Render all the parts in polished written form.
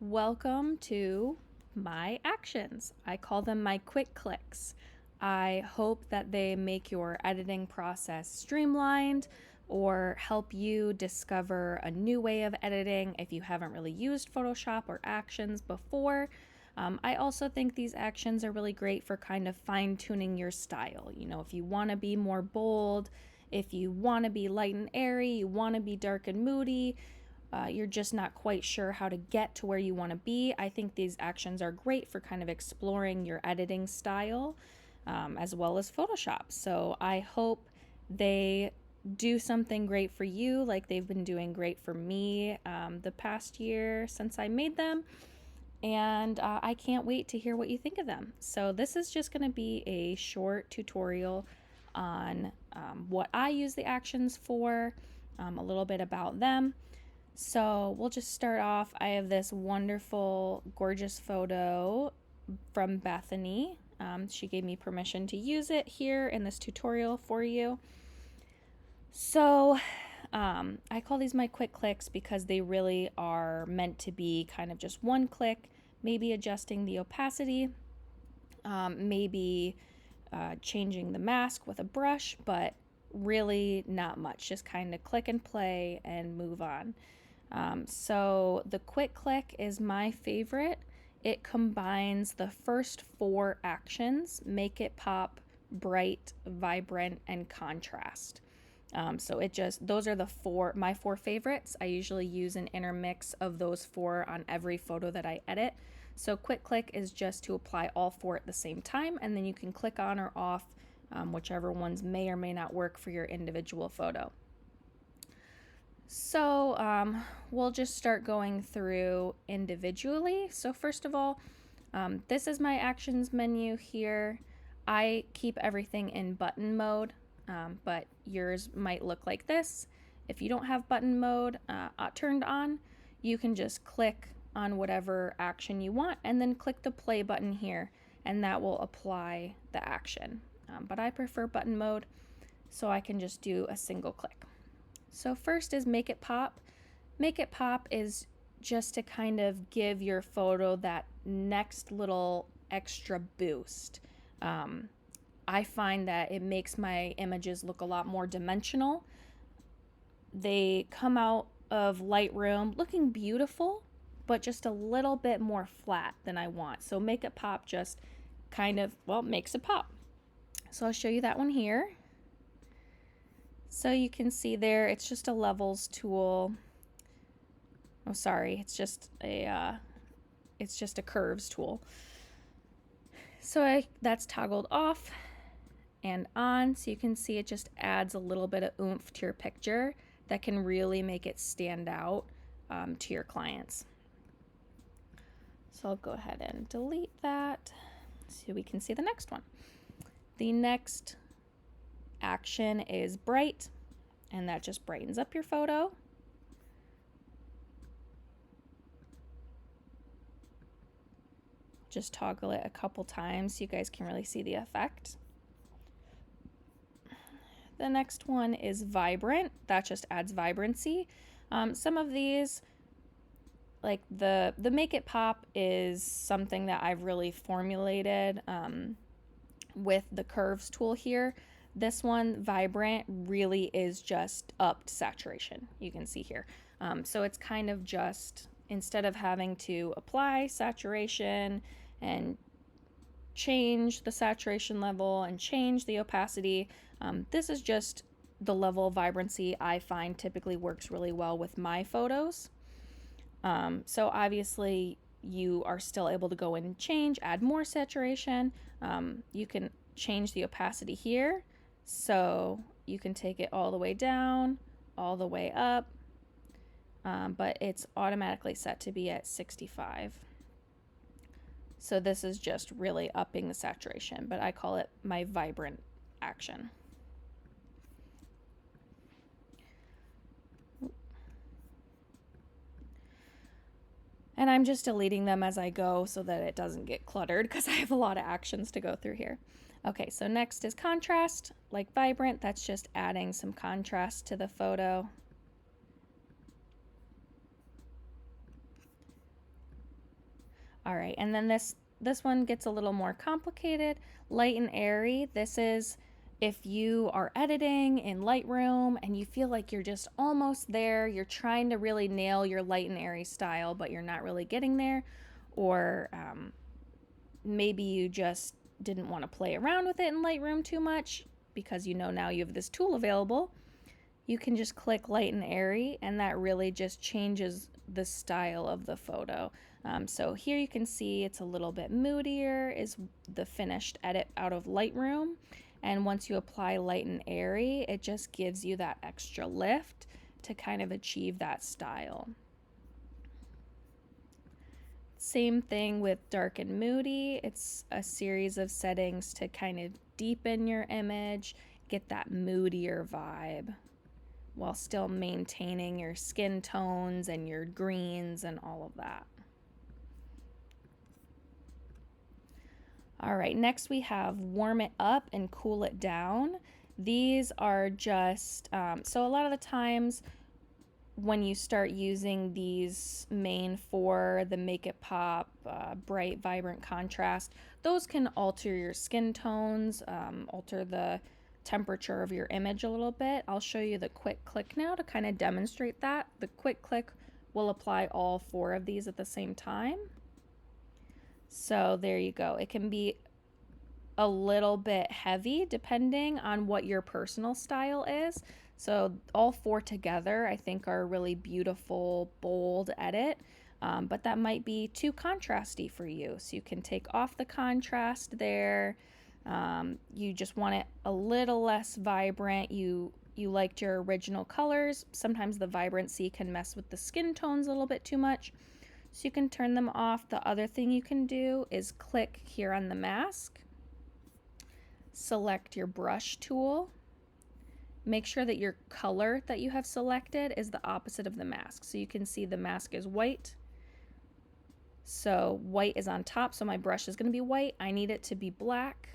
Welcome to my actions. I call them my quick clicks. I hope that they make your editing process streamlined or help you discover a new way of editing if you haven't really used Photoshop or actions before. I also think these actions are really great for kind of fine-tuning your style. You know, if you want to be more bold, if you want to be light and airy, you want to be dark and moody, you're just not quite sure how to get to where you want to be, I think these actions are great for kind of exploring your editing style as well as Photoshop. So I hope they do something great for you like they've been doing great for me the past year since I made them. And I can't wait to hear what you think of them. So this is just going to be a short tutorial on what I use the actions for, a little bit about them. So we'll just start off. I have this wonderful, gorgeous photo from Bethany. She gave me permission to use it here in this tutorial for you. So I call these my quick clicks because they really are meant to be kind of just one click, maybe adjusting the opacity, maybe changing the mask with a brush, but really not much. Just kind of click and play and move on. So the quick click is my favorite. It combines the first 4 actions: make it pop, bright, vibrant, and contrast. So those are my 4 favorites. I usually use an intermix of those 4 on every photo that I edit. So quick click is just to apply all 4 at the same time, and then you can click on or off whichever ones may or may not work for your individual photo. So we'll just start going through individually. So first of all, this is my actions menu here. I keep everything in button mode, but yours might look like this. If you don't have button mode turned on, you can just click on whatever action you want and then click the play button here, and that will apply the action. But I prefer button mode, so I can just do a single click. So first is make it pop. Make it pop is just to kind of give your photo that next little extra boost. I find that it makes my images look a lot more dimensional. They come out of Lightroom looking beautiful, but just a little bit more flat than I want. So make it pop just kind of, makes it pop. So I'll show you that one here. So you can see there, it's just a levels tool. Oh, sorry, it's just a curves tool. So that's toggled off and on, so you can see it just adds a little bit of oomph to your picture that can really make it stand out to your clients. So I'll go ahead and delete that so we can see the next one. The next action is bright, and that just brightens up your photo. Just toggle it a couple times so you guys can really see the effect. The next one is vibrant. That just adds vibrancy. Some of these, like the make it pop, is something that I've really formulated with the curves tool here. This one, vibrant, really is just upped saturation, you can see here. So it's kind of just, instead of having to apply saturation and change the saturation level and change the opacity, this is just the level of vibrancy I find typically works really well with my photos. So obviously you are still able to go in and change, add more saturation. You can change the opacity here. So you can take it all the way down, all the way up, but it's automatically set to be at 65. So this is just really upping the saturation, but I call it my vibrant action. And I'm just deleting them as I go so that it doesn't get cluttered because I have a lot of actions to go through here. Okay, so next is contrast. Like vibrant, that's just adding some contrast to the photo. All right, and then this one gets a little more complicated. Light and airy. This is if you are editing in Lightroom and you feel like you're just almost there, you're trying to really nail your light and airy style, but you're not really getting there, or maybe you just didn't want to play around with it in Lightroom too much because you know now you have this tool available. You can just click light and airy, and that really just changes the style of the photo. So here you can see it's a little bit moodier is the finished edit out of Lightroom. And once you apply light and airy, it just gives you that extra lift to kind of achieve that style. Same thing with dark and moody. It's a series of settings to kind of deepen your image, get that moodier vibe, while still maintaining your skin tones and your greens and all of that. All right, next we have warm it up and cool it down. These are just, so a lot of the times when you start using these main four, the make it pop, bright, vibrant, contrast, those can alter your skin tones, alter the temperature of your image a little bit. I'll show you the quick click now to kind of demonstrate that. The quick click will apply all four of these at the same time. So there you go. It can be a little bit heavy depending on what your personal style is. So all four together I think are a really beautiful, bold edit. But that might be too contrasty for you. So you can take off the contrast there. You just want it a little less vibrant. You liked your original colors. Sometimes the vibrancy can mess with the skin tones a little bit too much. So you can turn them off. The other thing you can do is click here on the mask. Select your brush tool. Make sure that your color that you have selected is the opposite of the mask. So you can see the mask is white. So white is on top, so my brush is going to be white. I need it to be black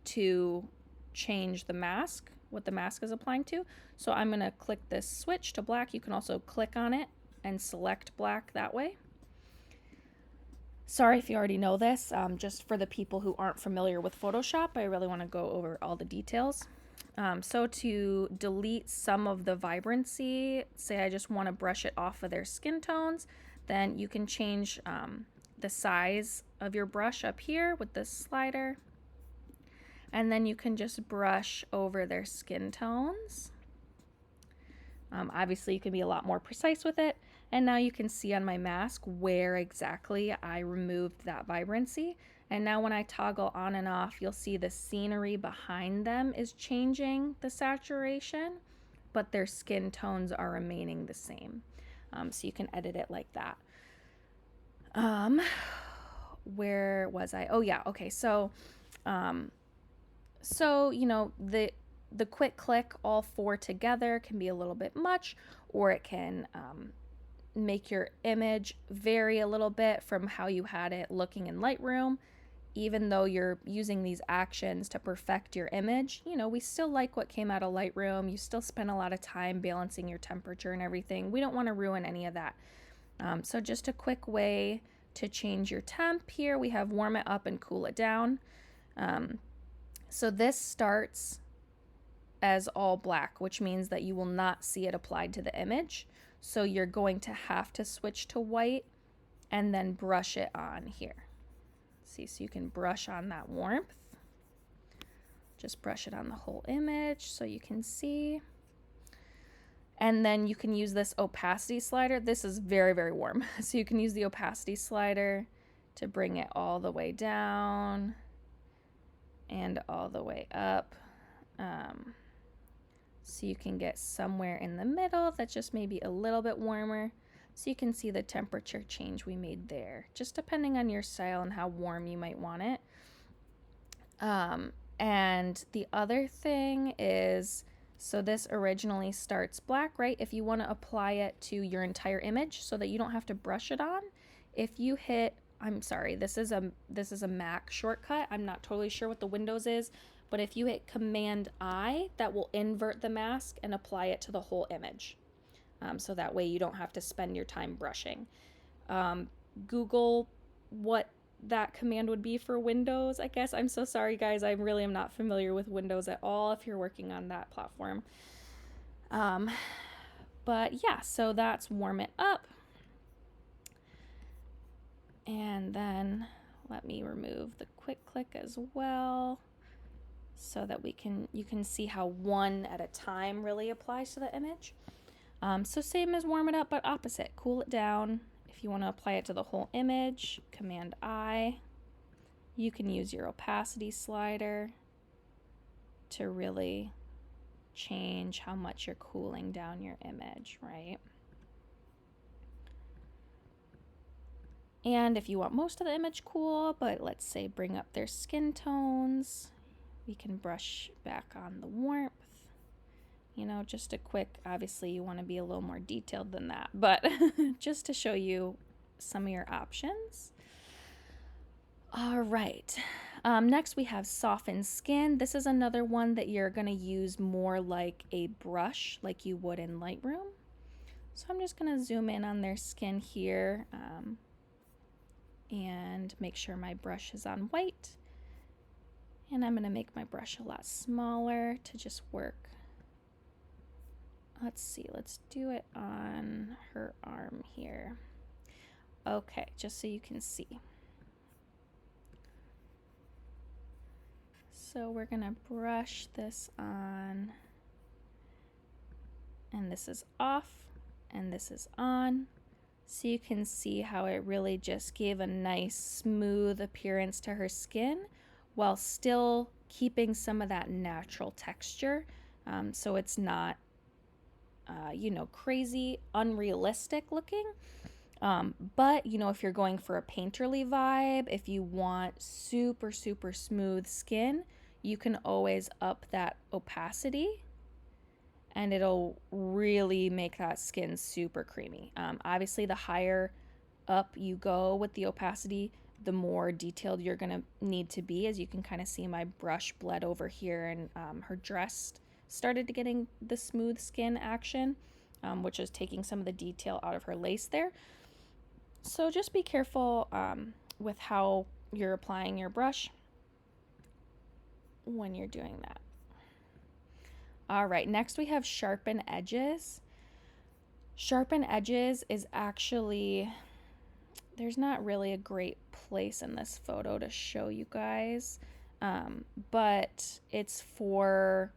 to change the mask, what the mask is applying to. So I'm going to click this switch to black. You can also click on it and select black that way. Sorry if you already know this, just for the people who aren't familiar with Photoshop, I really want to go over all the details. So to delete some of the vibrancy, say I just want to brush it off of their skin tones, then you can change the size of your brush up here with this slider. And then you can just brush over their skin tones. Obviously, you can be a lot more precise with it. And now you can see on my mask where exactly I removed that vibrancy. And now when I toggle on and off, you'll see the scenery behind them is changing the saturation, but their skin tones are remaining the same. So you can edit it like that. Where was I? Oh yeah, okay. So you know, the quick click, all four together can be a little bit much, or it can make your image vary a little bit from how you had it looking in Lightroom. Even though you're using these actions to perfect your image, you know, we still like what came out of Lightroom. You still spend a lot of time balancing your temperature and everything. We don't want to ruin any of that. So just a quick way to change your temp here. We have warm it up and cool it down. So this starts as all black, which means that you will not see it applied to the image. So you're going to have to switch to white and then brush it on here. See, so you can brush on that warmth. Just brush it on the whole image so you can see. And then you can use this opacity slider. This is very, very warm. So you can use the opacity slider to bring it all the way down and all the way up. So you can get somewhere in the middle that's just maybe a little bit warmer. So you can see the temperature change we made there, just depending on your style and how warm you might want it. And the other thing is, so this originally starts black, right? If you want to apply it to your entire image so that you don't have to brush it on, if you hit, I'm sorry, this is a Mac shortcut. I'm not totally sure what the Windows is, but if you hit Command I, that will invert the mask and apply it to the whole image. So that way you don't have to spend your time brushing. Google what that command would be for Windows, I guess. I'm so sorry, guys. I really am not familiar with Windows at all if you're working on that platform. But yeah, so that's warm it up. And then let me remove the quick click as well so that you can see how one at a time really applies to the image. So same as warm it up, but opposite. Cool it down. If you want to apply it to the whole image, Command I. You can use your opacity slider to really change how much you're cooling down your image, right? And if you want most of the image cool, but let's say bring up their skin tones, we can brush back on the warmth. You know, just a quick, obviously you want to be a little more detailed than that, but just to show you some of your options. All right. Next we have soften skin. This is another one that you're going to use more like a brush, like you would in Lightroom. So I'm just going to zoom in on their skin here and make sure my brush is on white. And I'm going to make my brush a lot smaller to just work. Let's see, let's do it on her arm here. Okay, just so you can see. So we're gonna brush this on, and this is off, and this is on. So you can see how it really just gave a nice smooth appearance to her skin while still keeping some of that natural texture. So it's not you know, crazy, unrealistic looking. But, you know, if you're going for a painterly vibe, if you want super, super smooth skin, you can always up that opacity and it'll really make that skin super creamy. Obviously, the higher up you go with the opacity, the more detailed you're going to need to be. As you can kind of see, my brush bled over here and her dress started to getting the smooth skin action, which is taking some of the detail out of her lace there. So just be careful with how you're applying your brush when you're doing that. All right, next we have sharpen edges. Sharpen edges is actually, there's not really a great place in this photo to show you guys, but it's for,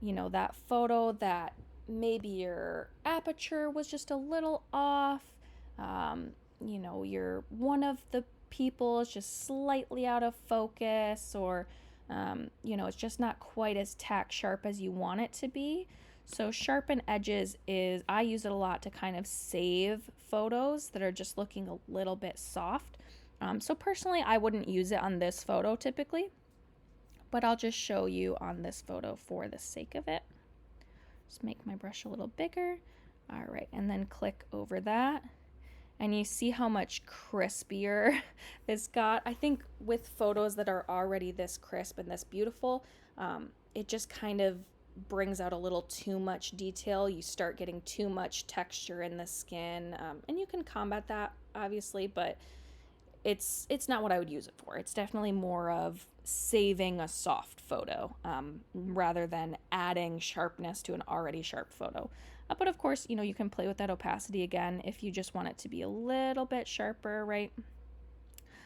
you know, that photo that maybe your aperture was just a little off, you know, you're one of the people is just slightly out of focus, or you know, it's just not quite as tack sharp as you want it to be. So sharpen edges is, I use it a lot to kind of save photos that are just looking a little bit soft. So personally, I wouldn't use it on this photo typically, but I'll just show you on this photo for the sake of it. Just make my brush a little bigger. All right, and then click over that. And you see how much crispier this got. I think with photos that are already this crisp and this beautiful, it just kind of brings out a little too much detail. You start getting too much texture in the skin, and you can combat that obviously, but it's not what I would use it for. It's definitely more of saving a soft photo rather than adding sharpness to an already sharp photo. But of course, you know, you can play with that opacity again if you just want it to be a little bit sharper, right?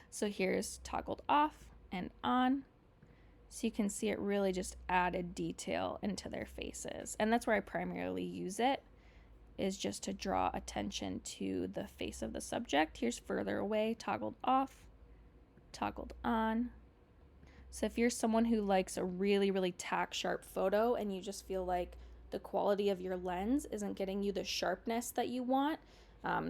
So here's toggled off and on. So you can see it really just added detail into their faces. And that's where I primarily use it, is just to draw attention to the face of the subject. Here's further away, toggled off, toggled on. So if you're someone who likes a really, really tack sharp photo and you just feel like the quality of your lens isn't getting you the sharpness that you want,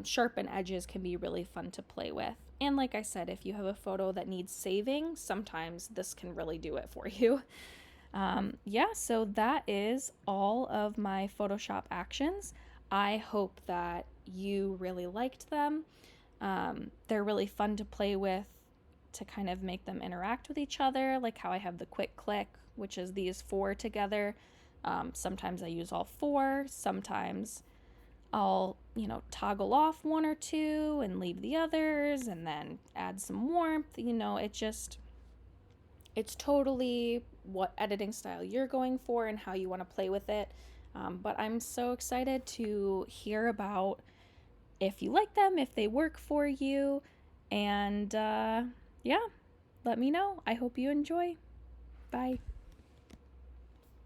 sharpen edges can be really fun to play with. And like I said, if you have a photo that needs saving, sometimes this can really do it for you. Yeah, so that is all of my Photoshop actions. I hope that you really liked them. They're really fun to play with, to kind of make them interact with each other, like how I have the quick click, which is these 4 together. Sometimes I use all 4, sometimes I'll, toggle off one or two and leave the others and then add some warmth. It's totally what editing style you're going for and how you want to play with it. But I'm so excited to hear about if you like them, if they work for you. And yeah, let me know. I hope you enjoy. Bye.